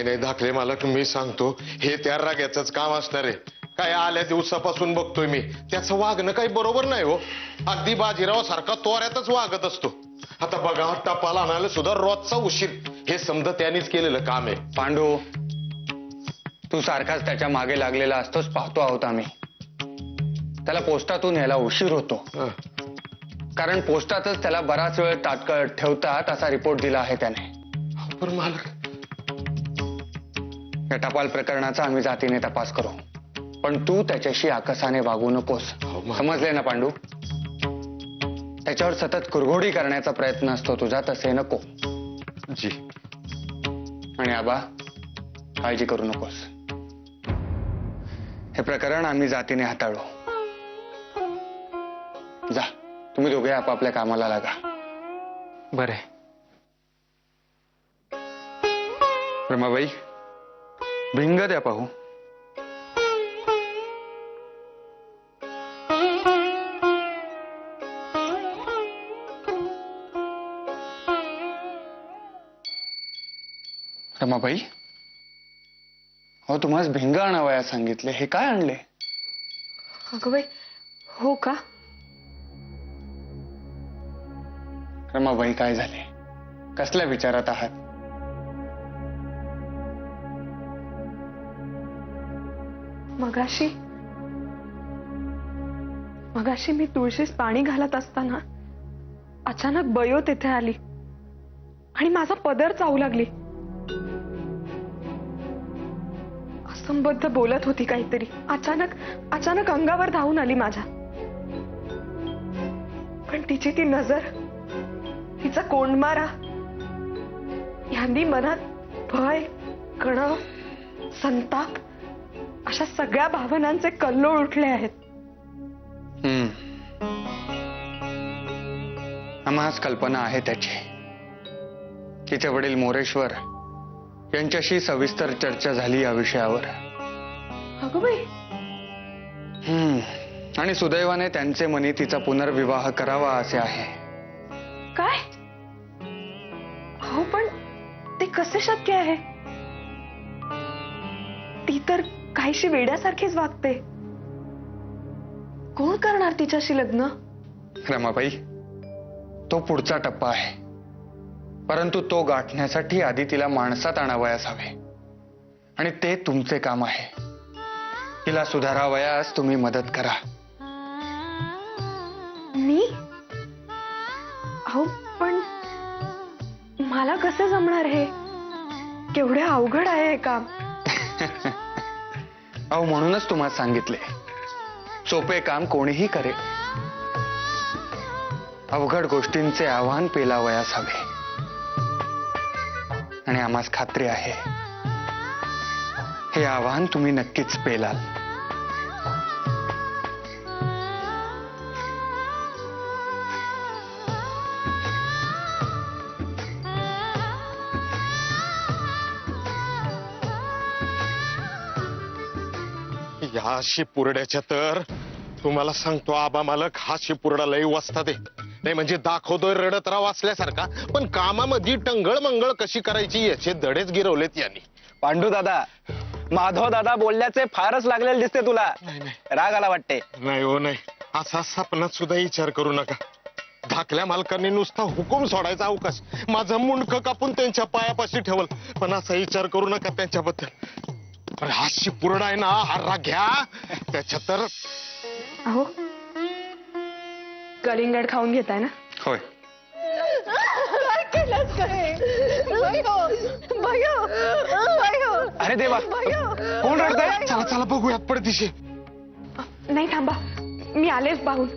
नाही नाही धाकले मालक, मी सांगतो हे त्या राग्याचंच काम असणार आहे. काय आल्या दिवसापासून बघतोय मी, त्याचं वागणं काही बरोबर नाही हो. अगदी बाजीराव सारखा तोऱ्यातच वागत असतो. आता बघा, टपाल आणायला सुद्धा रोजचा उशीर. हे समजा त्यानेच केलेलं काम आहे. पांडू, तू सारखाच त्याच्या मागे लागलेला असतोच, पाहतो आहोत आम्ही. त्याला पोस्टातून यायला उशीर होतो, कारण पोस्टातच त्याला बराच वेळ ताटकळत ठेवतात असा रिपोर्ट दिला आहे त्याने. पण मालक, या टपाल प्रकरणाचा आम्ही जातीने तपास करू, पण तू त्याच्याशी आकसाने वागू नकोस. समजले ना पांडू? त्याच्यावर सतत कुरघोडी करण्याचा प्रयत्न असतो तुझा, तसे नको. जी. आणि आबा, काळजी करू नकोस. हे प्रकरण आम्ही जातीने हाताळू. जा, तुम्ही दोघे आपापल्या कामाला लागा. बरे. रमाबाई, भिंग द्या पाहू. रमाबाई, हो तुम्हाला भिंग आणावया सांगितले, हे काय आणले? अगं बाई, हो का? रमाबाई, काय झाले? कसल्या विचारात आहात? मगाशी मी तुळशीस पाणी घालत असताना अचानक बयो तिथे आली आणि माझा पदर चावू लागली. असंबद्ध बोलत होती काहीतरी. अचानक अंगावर धावून आली माझ्या. पण तिची ती नजर, तिचा कोंडमारा, यांनी मनात भय, कणव, संताप अशा सगळ्या भावनांचे कल्लोळ उठले आहेत. आम्हास कल्पना आहे त्याची. तिचे वडील मोरेश्वर यांच्याशी सविस्तर चर्चा झाली या विषयावर. अगं बाई. आणि सुदैवाने त्यांचे मनी तिचा पुनर्विवाह करावा असे आहे. काय? हो, पण ते कसे शक्य आहे? ती तर काहीशी वेड्यासारखीच वागते. कोण करणार तिच्याशी लग्न? रमाबाई, तो पुढचा टप्पा आहे, परंतु तो गाठण्यासाठी आधी तिला माणसात आणावयास हवे, आणि ते तुमचे काम आहे. तिला सुधारावयास तुम्ही मदत करा. मी? अहो, पण मला कसं जमणार हे? केवढे अवघड आहे हे काम. अहो, म्हणूनच तुम्हाला सांगितले, सोपे काम कोणीही करेल. अवघड गोष्टींचे आव्हान पेलावयास हवे, आणि आम्हास खात्री आहे हे आव्हान तुम्ही नक्कीच पेलाल. या शिपुरड्याच्या तर तुम्हाला सांगतो आबा मालक, हा शिपुरडा लई वस्ताद आहे. नाही म्हणजे दाखवतोय रडत राव असल्यासारखा, पण कामामध्ये टंगळ मंगळ कशी करायची याचे धडेच गिरवलेत यांनी. पांडू दादा, माधव दादा बोलल्याचे फारच लागलेले दिसते तुला. राग आला वाटते. नाही हो, नाही. असा सपनात सुद्धा विचार करू नका. धाकल्या मालकांनी नुसता हुकूम सोडायचा अवकाश, माझं मुंडकं कापून त्यांच्या पायापाशी ठेवल, पण असा विचार करू नका त्यांच्याबद्दल. पण हा शिपुरडा आहे ना, हा राग्या, त्याच्या तर. अहो, कलिंगड खाऊन घेताय ना? होय. अरे देवा, कोण रडतंय? चला चला बघूयात पडदिशी. नाही, थांबा, मी आलेच पाहून.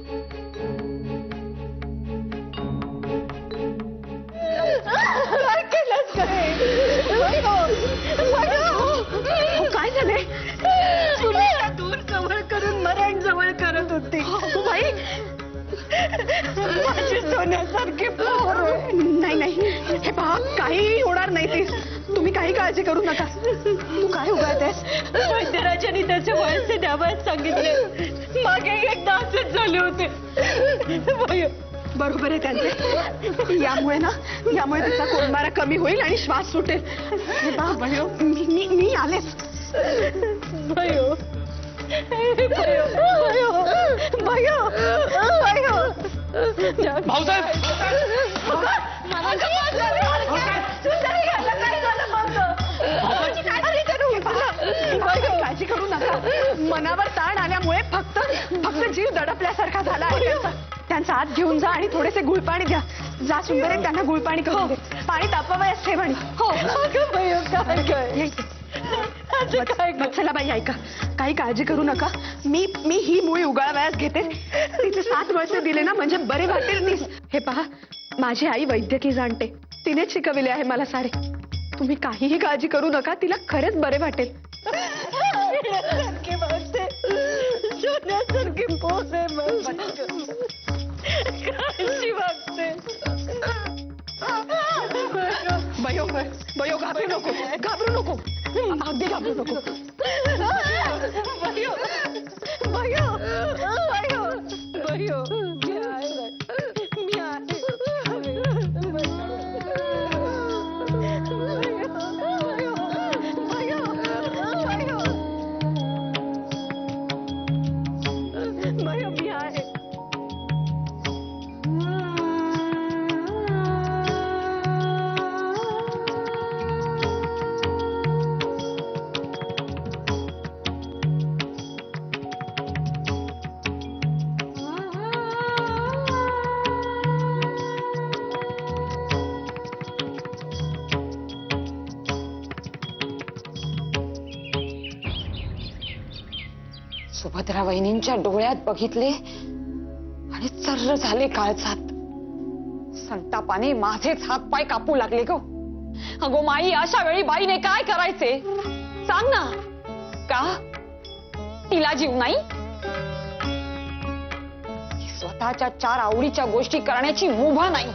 काय झाले? तुला दूर जवळ करून मरण जवळ करत होती बाई. माझी सोन्यासारखी पोर. नाही, हे पहा, काही होणार नाही. ते तुम्ही काही काळजी करू नका. तू काय उगाळतेस? वैद्यराजांनी त्याचे वयसे द्यावयास सांगितले. मागे एकदा असेच झाले होते. बरोबर आहे त्यांचे. यामुळे तिचा कोंडमारा कमी होईल आणि श्वास सुटेल. हे पहा, मी आलेच. भयो भाऊसाहेब काळजी करू नका. मनावर ताण आल्यामुळे फक्त जीव दडपल्यासारखा झाला आहे त्यांचा. आत घेऊन जा आणि थोडेसे गुळपाणी द्या. जा सुंदर, त्यांना गुळपाणी करून दे. पाणी तापवायच ठेवाणी. हो वत्सलाबाई, ऐका, काही काळजी करू नका. मी ही मुळी उगाळावयास घेते. तिचे 7 वर्ष दिले ना, म्हणजे बरे वाटेल तीच. हे पहा, माझी आई वैद्यकीय जाणते. तिनेच शिकविले आहे मला सारे. तुम्ही काहीही काळजी करू नका. तिला खरेच बरे वाटेल. भयो घाबरू नको, अगदी घाबरू नको. सुभद्रा वहिनींच्या डोळ्यात बघितले आणि चर्र झाले काळजात. संतापाने माझेच हातपाय कापू लागले ग. अगो माई, अशा वेळी बाईने काय करायचे सांग ना. का तिला जीव नाही? स्वतःच्या 4 आवडीच्या गोष्टी करण्याची मुभा नाही.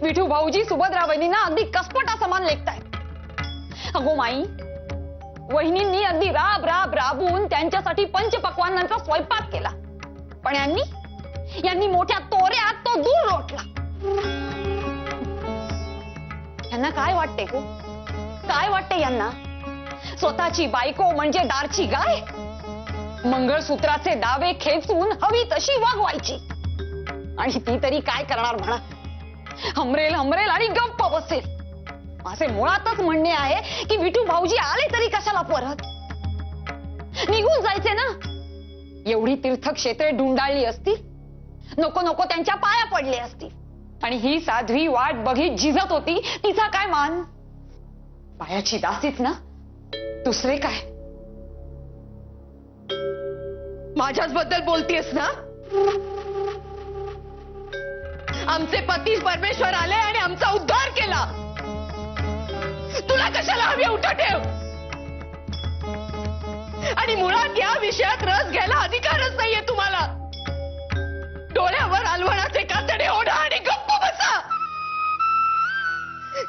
विठू भाऊजी सुभद्रा वहिनींना अगदी कसपटा समान लेखतायत. अगो माई, वहिनींनी अगदी राबून त्यांच्यासाठी पंचपक्वान्नांचा स्वयंपाक केला. पण यांनी मोठ्या तोऱ्यात तो दूर लोटला. यांना काय वाटते हो? काय वाटते यांना? स्वतःची बायको म्हणजे दारची गाय? मंगळसूत्राचे दावे खेचून हवी तशी वागवायची. आणि ती तरी काय करणार म्हणा? हमरेल आणि गप्प बसेल. माझे मुळातच म्हणणे आहे की विठू भाऊजी आले तरी कशाला परत? निघून जायचे ना. एवढी तीर्थक्षेत्रे ढुंडाळली असतील, नको त्यांच्या पाया पडले असतील. आणि ही साध्वी वाट बघीत झिजत होती. तिचा काय मान? पायाची दासीच ना, दुसरे काय? माझ्याच बद्दल बोलतीयस ना? आमचे पती परमेश्वर आले आणि आमचा उद्धार केला. तुला कशाला हवी उठा ठेव? आणि मुळात या विषयात रस घ्यायला अधिकारच नाहीये तुम्हाला. डोळ्यावर अलवणाचे कातडे ओढा आणि गप्प बसा.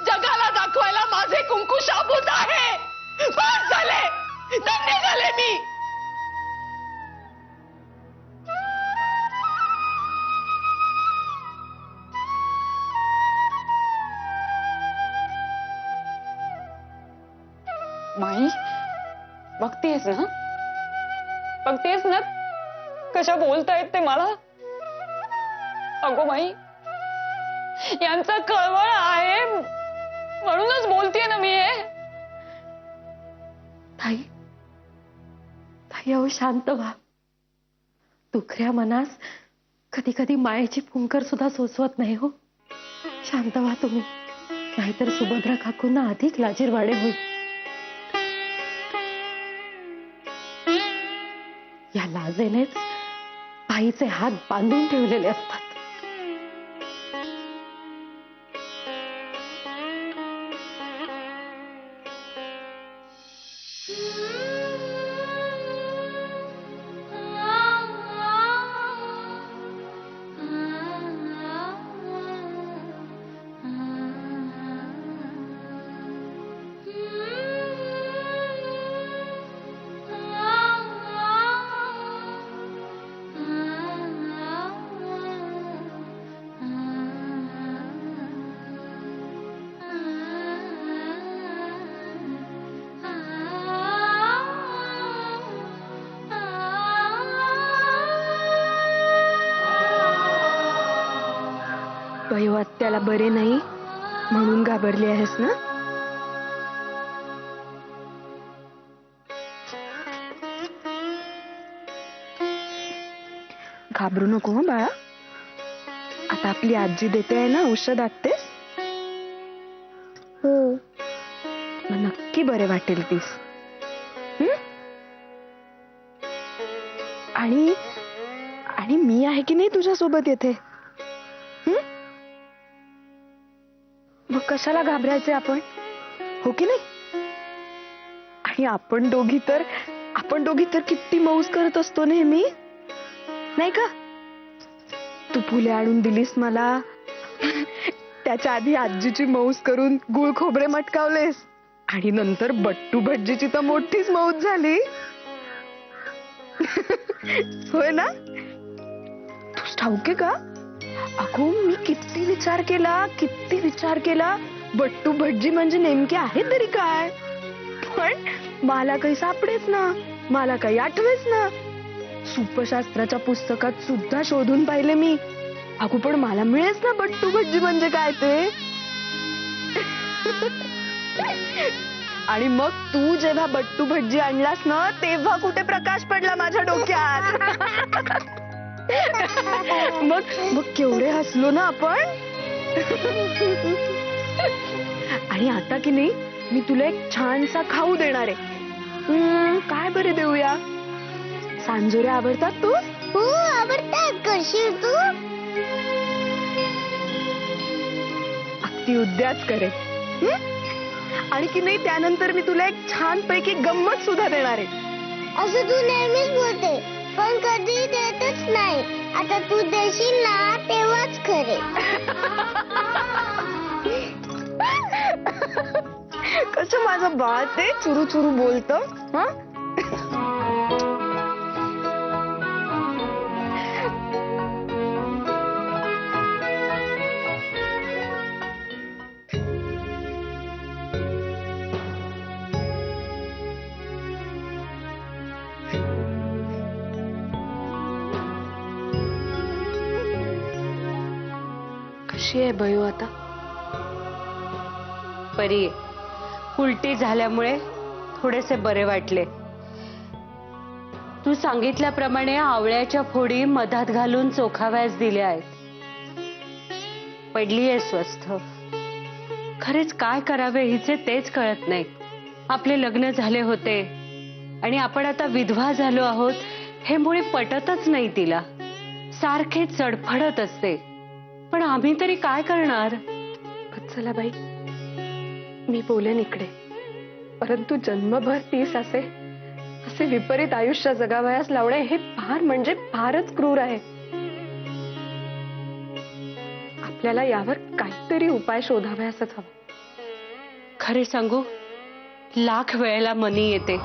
जगाला दाखवायला माझे कुंकू शाबूत आहे. पास झाले, दंडी झाले मी. माई, बघतेस ना कशा बोलतायत ते मला. अगो माई, यांचा कळवळ आहे म्हणूनच बोलतेय ना मी हे. ताई, अहो शांत व्हा. दुखऱ्या मनास कधी कधी मायेची फुंकर सुद्धा सोसवत नाही हो. शांत व्हा तुम्ही, नाहीतर सुभद्रा काकूंना अधिक लाजीरवाणे होईल. या लाजेनेच आईचे हात बांधून ठेवलेले असतात. बयो आत्याला बरे नाही म्हणून घाबरली आहेस ना? घाबरू नको हं बाळा. आता आपली आजी देते आहे ना औषध आत्तेस. हो, मग नक्की बरे वाटेल तीस. आणि आणि मी आहे की नाही तुझ्या सोबत येथे. मग कशाला घाबरायचे आपण, हो की नाही? आणि आपण दोघी तर किती मौज करत असतो नेहमी, नाही का? तू फुले आणून दिलीस मला, त्याच्या आधी आजीची मौज करून गुळ खोबरे मटकावलेस, आणि नंतर बट्टू भटजीची तर मोठीच मौज झाली. होय ना? तूच ठाऊके का? अगो मी किती विचार केला बट्टू भटजी म्हणजे नेमके आहे तरी काय, पण मला काही सापडेच ना, मला काही आठवेच ना. सूपशास्त्राच्या पुस्तकात सुद्धा शोधून पाहिले मी, अगो पण मला मिळेच ना बट्टू भटजी म्हणजे काय ते. आणि मग तू जेव्हा बट्टू भटजी आणलास ना, तेव्हा कुठे प्रकाश पडला माझ्या डोक्यात. मग केवढे हसलो ना आपण. आणि आता की नाही मी तुला एक छानसा खाऊ देणार आहे. काय बरे देऊया? सांजोऱ्या आवडतात तू? हो आवडतात. करशील तू? अगदी उद्याच करे. आणि की नाही त्यानंतर मी तुला एक छान पैकी गंमत सुद्धा देणार आहे. असं तू नेहमीच बोलते, पण कधी देतच नाही. आता तू देशील ना तेव्हाच खरे. कसं माझं बाळ ते चुरू चुरू बोलत. कशी आहे बयो आता? परी, उलटी झाल्यामुळे थोडेसे बरे वाटले. तू सांगितल्याप्रमाणे आवळ्याच्या फोडी मधात घालून चोखाव्यास दिल्या आहेत. पडलीये स्वस्थ. खरेच काय करावे हिचे तेच कळत नाही. आपले लग्न झाले होते आणि आपण आता विधवा झालो आहोत हे मुळे पटतच नाही तिला. सारखे चडफडत असते. पण आम्ही तरी काय करणार? वत्सलाबाई, मी बोलेन इकडे, परंतु जन्मभर तीस असे विपरीत आयुष्य जगावयास लावणे हे फार म्हणजे फारच क्रूर आहे. आपल्याला यावर काहीतरी उपाय शोधावयासच हवा. खरे सांगू, लाख वेळेला मनी येते,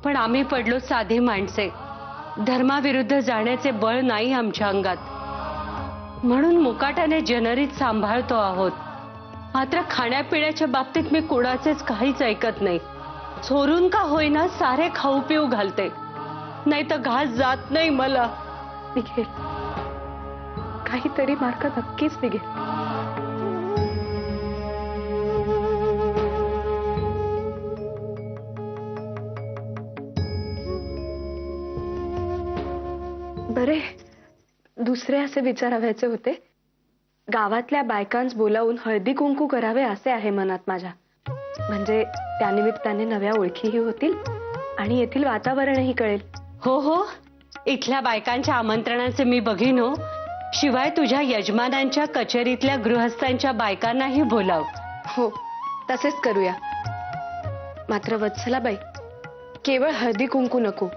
पण आम्ही पडलो साधी माणसे. धर्माविरुद्ध जाण्याचे बळ नाही आमच्या अंगात, म्हणून मुकाट्याने जनरीत सांभाळतो आहोत. मात्र खाण्यापिण्याच्या बाबतीत मी कुणाचेच काहीच ऐकत नाही. चोरून का होईना सारे खाऊ पिऊ घालते, नाही तर घास जात नाही मला. निघेल, काहीतरी मार्ग नक्कीच निघेल. बरे, दुसरे असे विचारावयाचे होते. गावातल्या बायकांस बोलावून हळदी कुंकू करावे असे आहे मनात माझ्या. म्हणजे त्यानिमित्ताने नव्या ओळखीही होतील आणि येथील वातावरणही कळेल. हो हो, इथल्या बायकांच्या आमंत्रणाचे मी बघीन हो. शिवाय तुझ्या यजमानांच्या कचेरीतल्या गृहस्थांच्या बायकांनाही बोलाव. हो, तसेच करूया. मात्र वत्सलाबाई, केवळ हळदी कुंकू नको,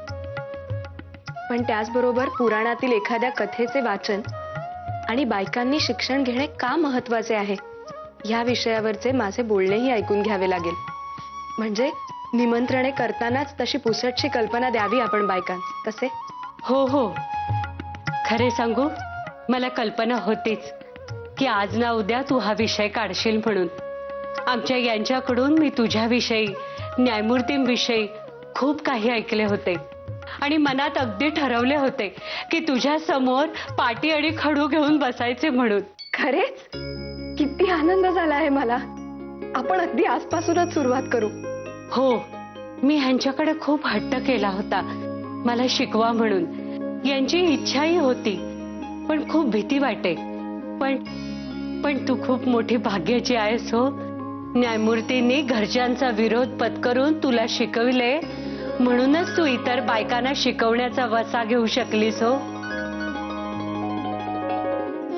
पण त्याचबरोबर पुराणातील एखाद्या कथेचे वाचन आणि बायकांनी शिक्षण घेणे का महत्वाचे आहे या विषयावरचे माझे बोलणेही ऐकून घ्यावे लागेल. म्हणजे निमंत्रणे करतानाच तशी पुसटशी कल्पना द्यावी आपण बायकांस. कसे? हो हो, खरे सांगू, मला कल्पना होतीच की आज ना उद्या तू हा विषय काढशील म्हणून. आमच्या यांच्याकडून मी तुझ्याविषयी, न्यायमूर्तींविषयी खूप काही ऐकले होते आणि मनात अगदी ठरवले होते की तुझ्या समोर पाटी आणि खडू घेऊन बसायचे म्हणून. खरेच किती आनंद झाला आहे मला. आपण अगदी आजपासूनच सुरुवात करू. हो, मी ह्यांच्याकडे खूप हट्ट केला होता मला शिकवा म्हणून. यांची इच्छाही होती, पण खूप भीती वाटे. पण तू खूप मोठी भाग्याची आहेस हो. न्यायमूर्तींनी घरच्यांचा विरोध पत्करून तुला शिकविले, म्हणूनच तू इतर बायकांना शिकवण्याचा वसा घेऊ शकलीस हो.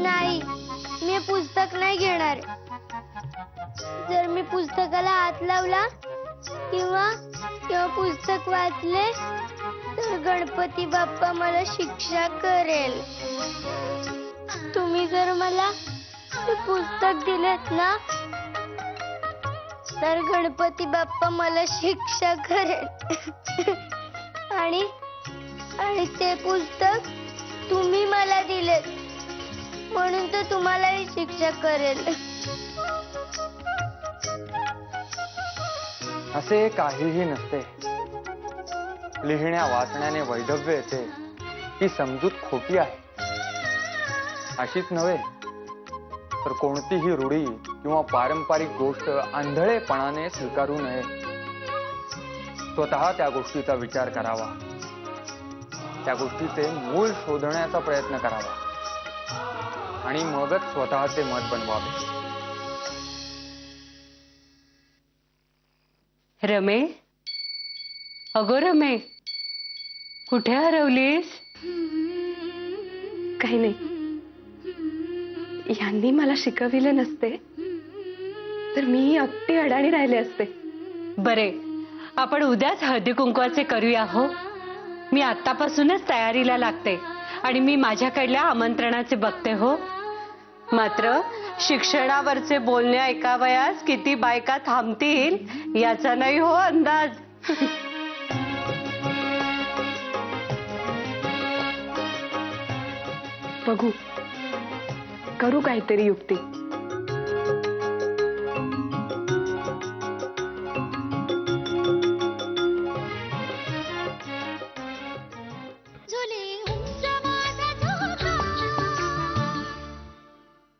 नाही, मी पुस्तक नाही घेणार. जर मी पुस्तकाला हात लावला किंवा पुस्तक वाचले तर गणपती बाप्पा मला शिक्षा करेल. तुम्ही जर मला हे पुस्तक दिलेत ना तर गणपती बाप्पा मला शिक्षा करेल. आणि ते पुस्तक तुम्ही मला दिलेत म्हणून तो तुम्हालाही शिक्षा करेल. असे काहीही नसते. लिहिण्या वाचण्याने वैधव्य येते ही समजूत खोटी आहे. अशीच नव्हे तर कोणतीही रूढी किंवा पारंपरिक गोष्ट आंधळेपणाने स्वीकारू नये. स्वतः त्या गोष्टीचा विचार करावा, त्या गोष्टीचे मूळ शोधण्याचा प्रयत्न करावा आणि मगच स्वतःचे मत बनवावे. रमे, अगो रमे, कुठे हरवलीस? काही नाही. यांनी मला शिकविले नसते तर मी अगदी अडाणी राहिले असते. बरे, आपण उद्याच हळदी कुंकवाचे करूया हो. मी आतापासूनच तयारीला लागते आणि मी माझ्याकडल्या आमंत्रणाचे बघते हो. मात्र शिक्षणावरचे बोलणे ऐकावयास किती बायका थांबतील याचा नाही हो अंदाज. बघू, करू काहीतरी युक्ती.